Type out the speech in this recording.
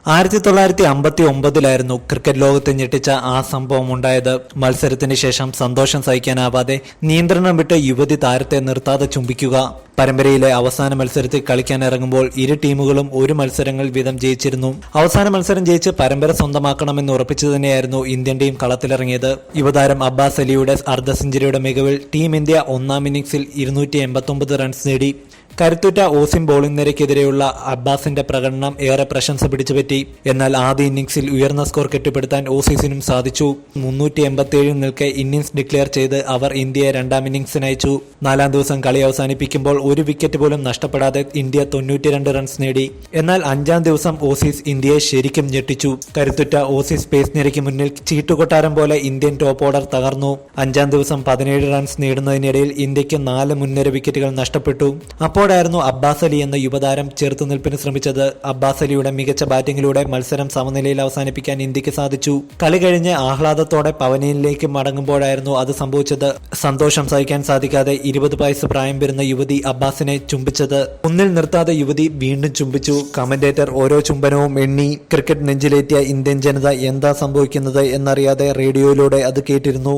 1959 cricket ലോകത്തെ ഞെട്ടിച്ച ആ സംഭവം ഉണ്ടായത്. മത്സരത്തിന് ശേഷം സന്തോഷം സഹിക്കാനാവാതെ നിയന്ത്രണം വിട്ട് യുവതി താരത്തെ നിർത്താതെ ചുംബിക്കുക. പരമ്പരയിലെ അവസാന മത്സരത്തിൽ കളിക്കാനിറങ്ങുമ്പോൾ ഇരു ടീമുകളും ഒരു മത്സരങ്ങൾ വീതം ജയിച്ചിരുന്നു. അവസാന മത്സരം ജയിച്ച് പരമ്പര സ്വന്തമാക്കണമെന്ന് ഉറപ്പിച്ചു തന്നെയായിരുന്നു ഇന്ത്യൻ ടീം കളത്തിലിറങ്ങിയത്. യുവതാരം അബ്ബാസ് അലിയുടെ അർദ്ധ സെഞ്ചുറിയുടെ മികവിൽ ടീം ഇന്ത്യ ഒന്നാം ഇന്നിംഗ്സിൽ 289 റൺസ് നേടി. കരുത്തുറ്റ ഓസീം ബോളിംഗ് നിരക്കെതിരെയുള്ള അബ്ബാസിന്റെ പ്രകടനം ഏറെ പ്രശംസ പിടിച്ചുപറ്റി. എന്നാൽ ആദ്യ ഇന്നിംഗ്സിൽ ഉയർന്ന സ്കോർ കെട്ടിപ്പടുത്താൻ ഓസീസിനും സാധിച്ചു. 387 നിൽക്കെ ഇന്നിംഗ്സ് ഡിക്ലെയർ ചെയ്ത് അവർ ഇന്ത്യയെ രണ്ടാം ഇന്നിംഗ്സിന് അയച്ചു. 4-ാം ദിവസം കളി അവസാനിപ്പിക്കുമ്പോൾ ഒരു വിക്കറ്റ് പോലും നഷ്ടപ്പെടാതെ ഇന്ത്യ 92 റൺസ് നേടി. എന്നാൽ 5-ാം ദിവസം ഓസീസ് ഇന്ത്യയെ ശരിക്കും ഞെട്ടിച്ചു. കരുത്തുറ്റ ഓസീസ് പേസ് നിരയ്ക്ക് മുന്നിൽ ചീട്ടുകൊട്ടാരം പോലെ ഇന്ത്യൻ ടോപ്പ് ഓർഡർ തകർന്നു. 5-ാം ദിവസം 17 റൺസ് നേടുന്നതിനിടയിൽ ഇന്ത്യക്ക് 4 മുൻനിര വിക്കറ്റുകൾ നഷ്ടപ്പെട്ടു. അപ്പോഴായിരുന്നു അബ്ബാസ് അലി എന്ന യുവതാരം ചെറുത്തുനിൽപ്പിന് ശ്രമിച്ചത്. അബ്ബാസ് അലിയുടെ മികച്ച ബാറ്റിംഗിലൂടെ മത്സരം സമനിലയിൽ അവസാനിപ്പിക്കാൻ ഇന്ത്യക്ക് സാധിച്ചു. കളി കഴിഞ്ഞ് ആഹ്ലാദത്തോടെ പവലിയനിലേക്ക് മടങ്ങുമ്പോഴായിരുന്നു അത് സംഭവിച്ചത്. സന്തോഷം സഹിക്കാൻ സാധിക്കാതെ 20 വയസ്സ് പ്രായം വരുന്ന യുവതി അബ്ബാസിനെ ചുംബിച്ചത്. ഒന്നിൽ നിർത്താതെ യുവതി വീണ്ടും ചുംബിച്ചു. കമന്റേറ്റർ ഓരോ ചുംബനവും എണ്ണി. ക്രിക്കറ്റ് നെഞ്ചിലേറ്റിയ ഇന്ത്യൻ ജനത എന്താ സംഭവിക്കുന്നത് എന്നറിയാതെ റേഡിയോയിലൂടെ അത് കേട്ടിരുന്നു.